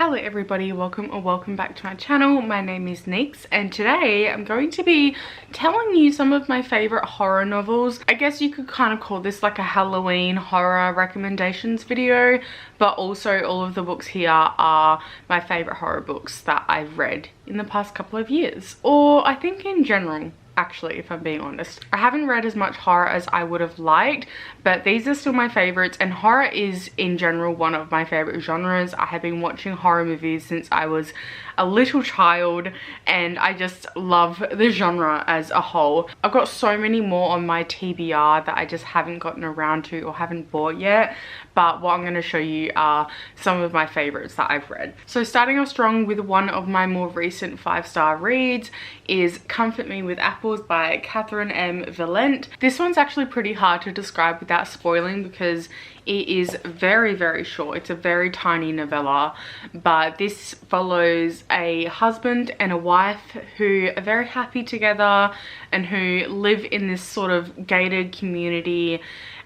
Hello everybody, welcome back to my channel. My name is Nix and today I'm going to be telling you some of my favorite horror novels. I guess you could kind of call this like a Halloween horror recommendations video, but also all of the books here are my favorite horror books that I've read in the past couple of years, or I think in general. Actually, if I'm being honest, I haven't read as much horror as I would have liked, but these are still my favorites, and horror is in general one of my favorite genres. I have been watching horror movies since I was a little child and I just love the genre as a whole. I've got so many more on my TBR that I just haven't gotten around to or haven't bought yet, but what I'm going to show you are some of my favorites that I've read. So starting off strong with one of my more recent 5-star reads is Comfort Me with Apples by Catherine M. Valente. This one's actually pretty hard to describe without spoiling because it is very short. It's a very tiny novella, but this follows a husband and a wife who are very happy together and who live in this sort of gated community,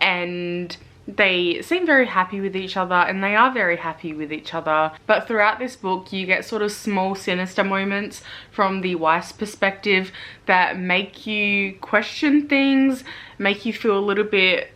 and they seem very happy with each other, and they are very happy with each other. But throughout this book you get sort of small sinister moments from the wife's perspective that make you question things, make you feel a little bit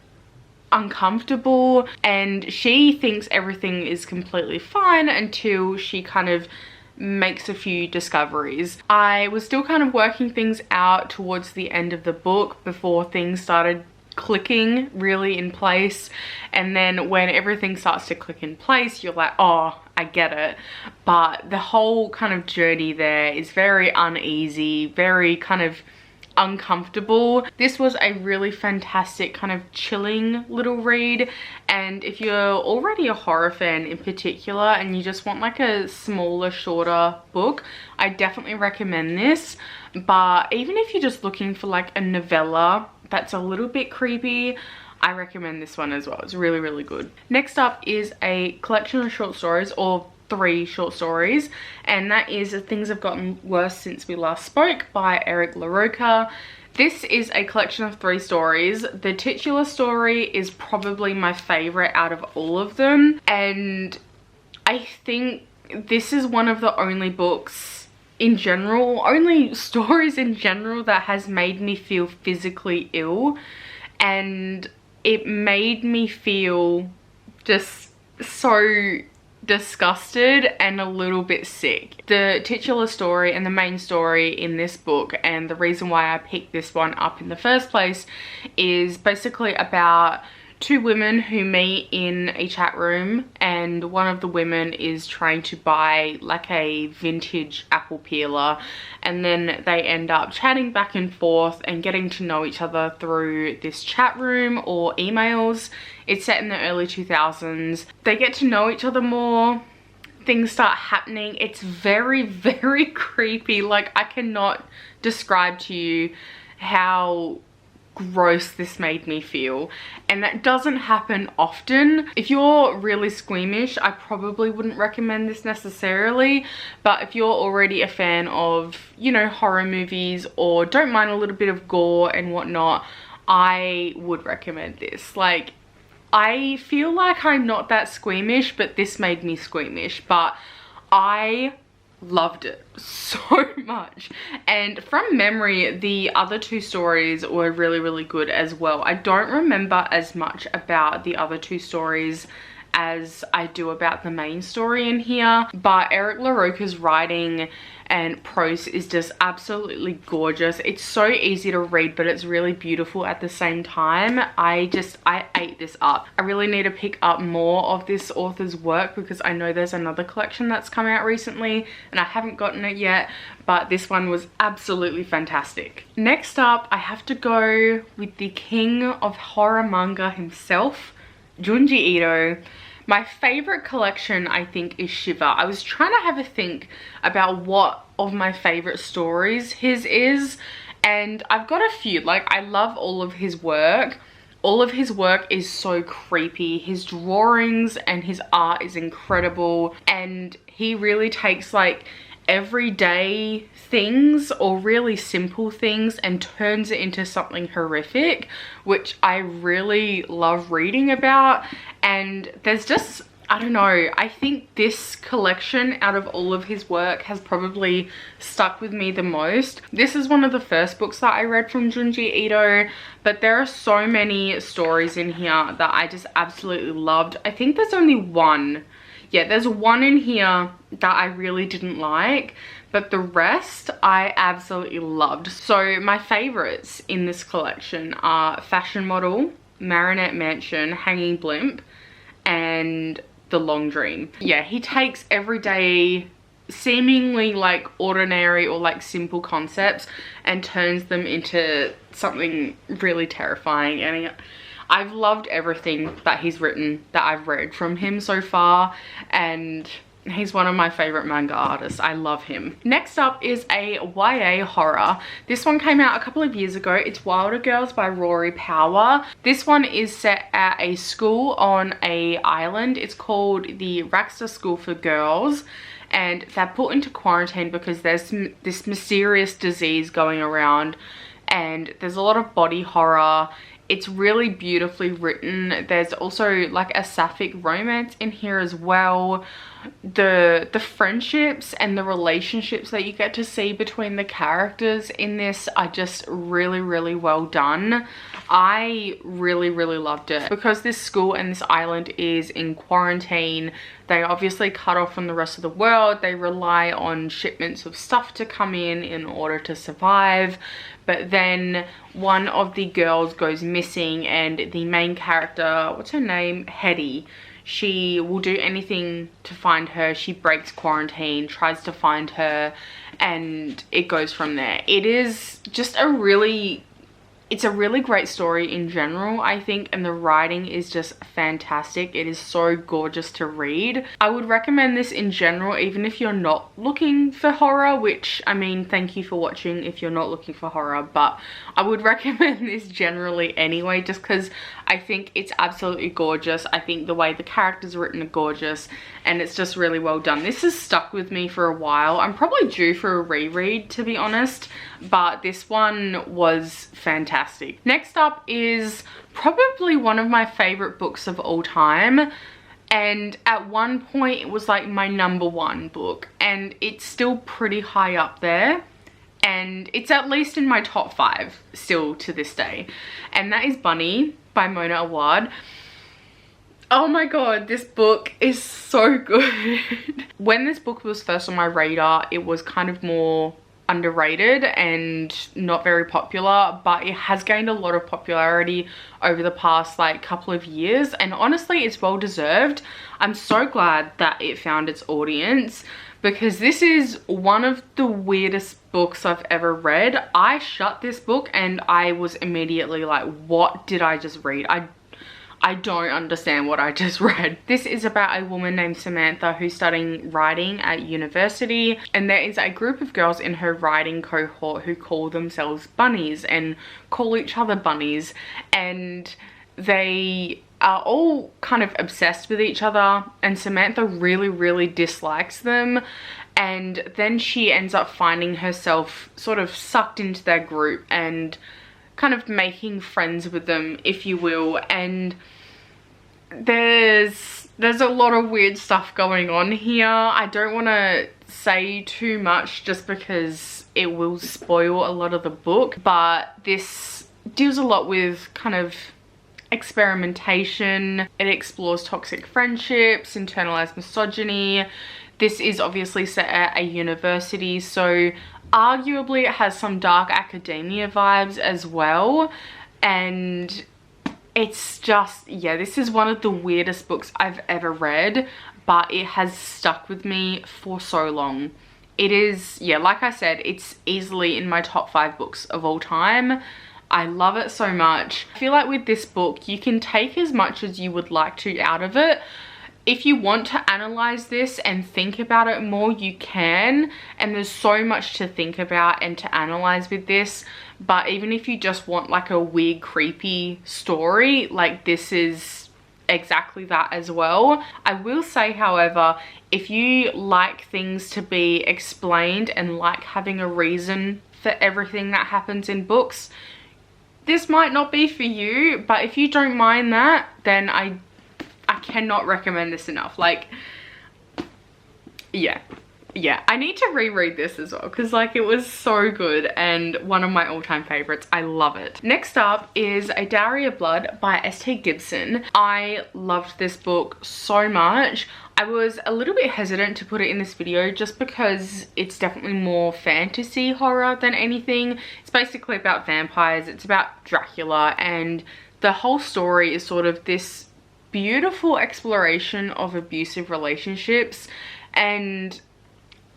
uncomfortable, and she thinks everything is completely fine until she kind of makes a few discoveries. I was still kind of working things out towards the end of the book before things started clicking really in place, and then when everything starts to click in place you're like, oh, I get it. But the whole kind of journey there is very uneasy, very kind of uncomfortable. This was a really fantastic kind of chilling little read, and if you're already a horror fan in particular and you just want like a smaller, shorter book, I definitely recommend this. But even if you're just looking for like a novella that's a little bit creepy, I recommend this one as well. It's really good. Next up is a collection of short stories, or 3 short stories, and that is Things Have Gotten Worse Since We Last Spoke by Eric LaRocca. This is a collection of 3 stories. The titular story is probably my favorite out of all of them, and I think this is one of the only books in general, only stories in general, that has made me feel physically ill, and it made me feel just so disgusted and a little bit sick. The titular story and the main story in this book, and the reason why I picked this one up in the first place, is basically about 2 women who meet in a chat room, and one of the women is trying to buy like a vintage apple peeler, and then they end up chatting back and forth and getting to know each other through this chat room or emails. It's set in the early 2000s. They get to know each other more, things start happening. It's very creepy. Like, I cannot describe to you how gross this made me feel, and that doesn't happen often. If you're really squeamish, I probably wouldn't recommend this necessarily, but if you're already a fan of, you know, horror movies or don't mind a little bit of gore and whatnot, I would recommend this. Like, I feel like I'm not that squeamish, but this made me squeamish, but I loved it so much. And from memory, the other 2 stories were really good as well. I don't remember as much about the other 2 stories as I do about the main story in here, but Eric LaRocca's writing and prose is just absolutely gorgeous. It's so easy to read, but it's really beautiful at the same time. I ate this up. I really need to pick up more of this author's work because I know there's another collection that's come out recently and I haven't gotten it yet, but this one was absolutely fantastic. Next up, I have to go with the king of horror manga himself, Junji Ito. My favorite collection, I think, is Shiva. I was trying to have a think about what of my favorite stories his is, and I've got a few. Like, I love all of his work. All of his work is so creepy. His drawings and his art is incredible, and he really takes like everyday things or really simple things and turns it into something horrific, which I really love reading about. And there's just I don't know, I think this collection out of all of his work has probably stuck with me the most. This is one of the first books that I read from Junji Ito, but there are so many stories in here that I just absolutely loved. I think there's only one. Yeah, there's one in here that I really didn't like, but the rest I absolutely loved. So my favorites in this collection are Fashion Model, Marinette Mansion, Hanging Blimp, and The Long Dream. Yeah, he takes everyday, seemingly like ordinary or like simple concepts and turns them into something really terrifying. And I've loved everything that he's written, that I've read from him so far, and he's one of my favorite manga artists. I love him. Next up is a YA horror. This one came out a couple of years ago. It's Wilder Girls by Rory Power. This one is set at a school on a island. It's called the Raxter School for Girls, and they're put into quarantine because there's this mysterious disease going around, and there's a lot of body horror. It's really beautifully written. There's also like a sapphic romance in here as well. The friendships and the relationships that you get to see between the characters in this are just really, really well done. I really, really loved it. Because this school and this island is in quarantine, they obviously cut off from the rest of the world. They rely on shipments of stuff to come in order to survive. But then one of the girls goes missing, and the main character, what's her name? Hetty. She will do anything to find her. She breaks quarantine, tries to find her, and it goes from there. It is just a really great story in general, I think, and the writing is just fantastic. It is so gorgeous to read. I would recommend this in general, even if you're not looking for horror, which, I mean, thank you for watching if you're not looking for horror, but I would recommend this generally anyway, just because I think it's absolutely gorgeous. I think the way the characters are written are gorgeous, and it's just really well done. This has stuck with me for a while. I'm probably due for a reread, to be honest, but this one was fantastic. Next up is probably one of my favorite books of all time, and at one point it was like my #1 book, and it's still pretty high up there, and it's at least in my top 5 still to this day, and that is Bunny by Mona Awad. Oh my god, this book is so good. When this book was first on my radar, it was kind of more underrated and not very popular, but it has gained a lot of popularity over the past like couple of years, and honestly it's well deserved. I'm so glad that it found its audience, because this is one of the weirdest books I've ever read. I shut this book and I was immediately like, what did I just read? I don't understand what I just read. This is about a woman named Samantha who's studying writing at university, and there is a group of girls in her writing cohort who call themselves bunnies and call each other bunnies, and they are all kind of obsessed with each other, and Samantha really, really dislikes them, and then she ends up finding herself sort of sucked into their group and kind of making friends with them, if you will, and there's a lot of weird stuff going on here. I don't want to say too much just because it will spoil a lot of the book, but this deals a lot with kind of experimentation. It explores toxic friendships, internalized misogyny. This is obviously set at a university, so arguably it has some dark academia vibes as well, and it's just, yeah, this is one of the weirdest books I've ever read, but it has stuck with me for so long. It is, yeah, like I said, it's easily in my top 5 books of all time. I love it so much. I feel like with this book, you can take as much as you would like to out of it. If you want to analyze this and think about it more, you can, and there's so much to think about and to analyze with this. But even if you just want like a weird, creepy story, like this is exactly that as well. I will say, however, if you like things to be explained and like having a reason for everything that happens in books, this might not be for you. But if you don't mind that, then I cannot recommend this enough. Like, yeah, I need to reread this as well because like it was so good and one of my all-time favorites. I love it. Next up is A Dowry of Blood by S.T. Gibson. I loved this book so much. I was a little bit hesitant to put it in this video just because it's definitely more fantasy horror than anything. It's basically about vampires, it's about Dracula, and the whole story is sort of this beautiful exploration of abusive relationships. And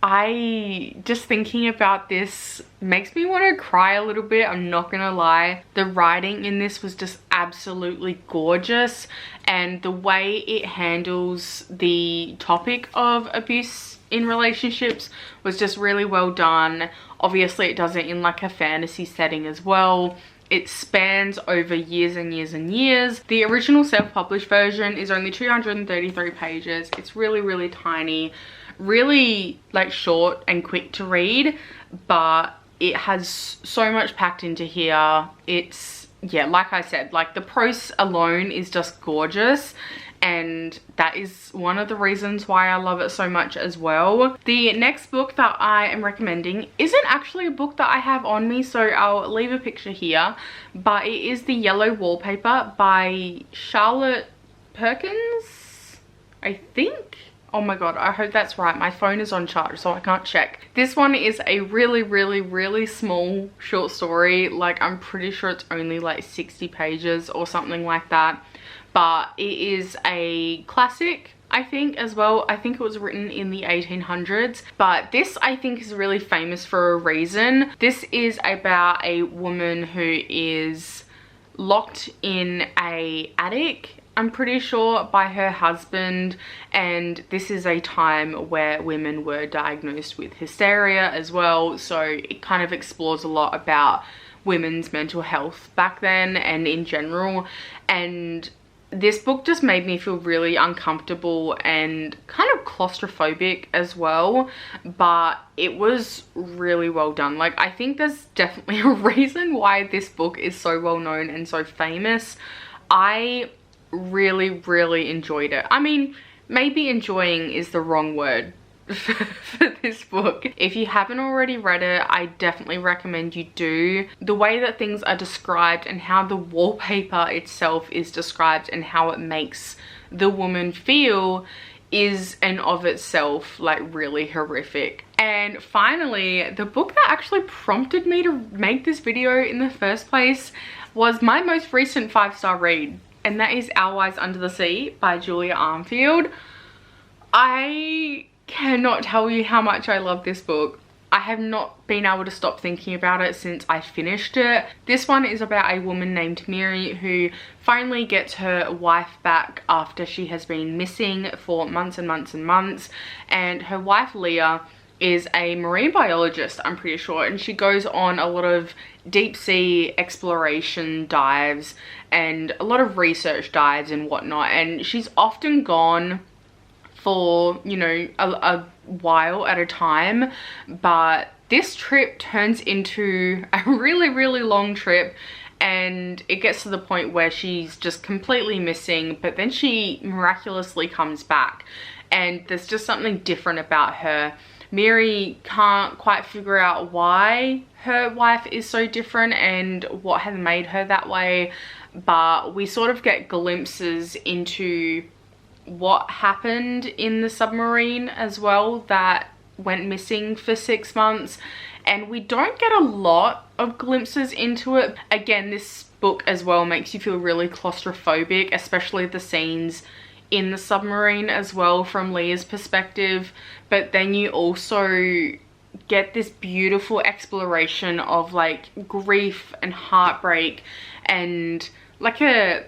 I just thinking about this makes me want to cry a little bit, I'm not gonna lie. The writing in this was just absolutely gorgeous, and the way it handles the topic of abuse in relationships was just really well done. Obviously it does it in like a fantasy setting as well. It spans over years and years and years. The original self-published version is only 233 pages. It's really tiny, really like short and quick to read, but it has so much packed into here. It's, yeah, like I said, like the prose alone is just gorgeous, and that is one of the reasons why I love it so much as well. The next book that I am recommending isn't actually a book that I have on me, so I'll leave a picture here, but it is The Yellow Wallpaper by Charlotte Perkins, I think. Oh my god, I hope that's right. My phone is on charge, so I can't check. This one is a really small short story. Like, I'm pretty sure it's only like 60 pages or something like that. But it is a classic, I think, as well. I think it was written in the 1800s. But this, I think, is really famous for a reason. This is about a woman who is locked in an attic, I'm pretty sure, by her husband, and this is a time where women were diagnosed with hysteria as well, so it kind of explores a lot about women's mental health back then and in general. And this book just made me feel really uncomfortable and kind of claustrophobic as well, but it was really well done. Like, I think there's definitely a reason why this book is so well known and so famous. I really enjoyed it. I mean, maybe enjoying is the wrong word for this book. If you haven't already read it, I definitely recommend you do. The way that things are described and how the wallpaper itself is described and how it makes the woman feel is in of itself like really horrific. And finally, the book that actually prompted me to make this video in the first place was my most recent 5-star read, and that is Our Wives Under the Sea by Julia Armfield. I cannot tell you how much I love this book. I have not been able to stop thinking about it since I finished it. This one is about a woman named Mary who finally gets her wife back after she has been missing for months and months, and her wife Leah is a marine biologist, I'm pretty sure, and she goes on a lot of deep sea exploration dives and a lot of research dives and whatnot, and she's often gone for, you know, a while at a time, but this trip turns into a really long trip, and it gets to the point where she's just completely missing, but then she miraculously comes back, and there's just something different about her. Mary can't quite figure out why her wife is so different and what has made her that way, but we sort of get glimpses into what happened in the submarine as well that went missing for 6 months, and we don't get a lot of glimpses into it. Again, this book as well makes you feel really claustrophobic, especially the scenes in the submarine as well from Leah's perspective, but then you also get this beautiful exploration of like grief and heartbreak and like a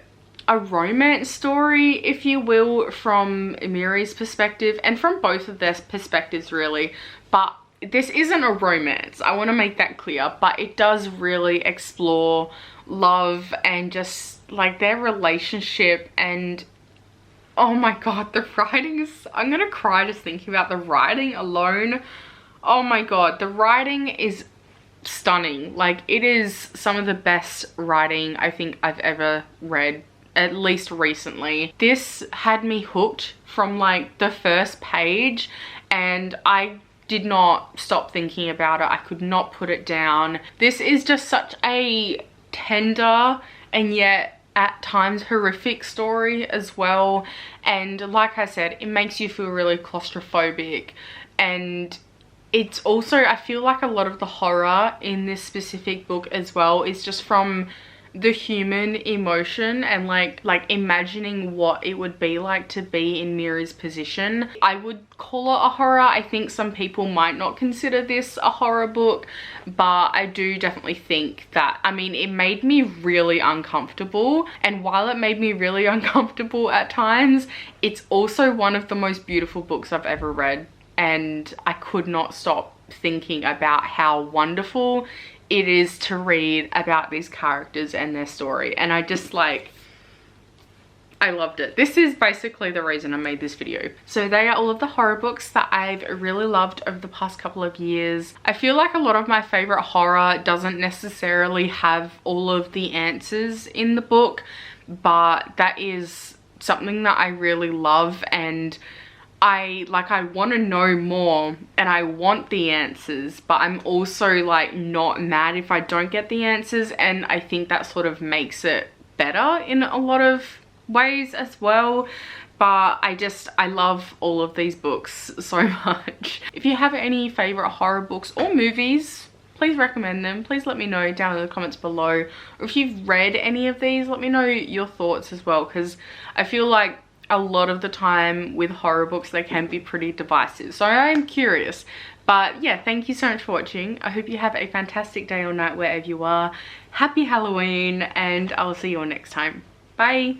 romance story, if you will, from Mary's perspective and from both of their perspectives really. But this isn't a romance, I want to make that clear, but it does really explore love and just like their relationship. And oh my god, the writing is, I'm gonna cry just thinking about the writing alone. Oh my god, the writing is stunning. Like, it is some of the best writing I think I've ever read at least recently. This had me hooked from like the first page, and I did not stop thinking about it. I could not put it down. This is just such a tender and yet at times horrific story as well. And like I said, it makes you feel really claustrophobic. And it's also, I feel like a lot of the horror in this specific book as well is just from the human emotion and like imagining what it would be like to be in Mira's position. I would call it a horror. I think some people might not consider this a horror book, but I do definitely think that, I mean, it made me really uncomfortable, and while it made me really uncomfortable at times, it's also one of the most beautiful books I've ever read, and I could not stop thinking about how wonderful it is to read about these characters and their story. And I just like, I loved it. This is basically the reason I made this video. So they are all of the horror books that I've really loved over the past couple of years. I feel like a lot of my favorite horror doesn't necessarily have all of the answers in the book, but that is something that I really love, and I want to know more and I want the answers, but I'm also like not mad if I don't get the answers, and I think that sort of makes it better in a lot of ways as well. But I love all of these books so much. If you have any favorite horror books or movies, please recommend them. Please let me know down in the comments below. Or if you've read any of these, let me know your thoughts as well, because I feel like a lot of the time with horror books they can be pretty divisive, so I'm curious. But yeah, thank you so much for watching. I hope you have a fantastic day or night wherever you are. Happy Halloween, and I'll see you all next time. Bye.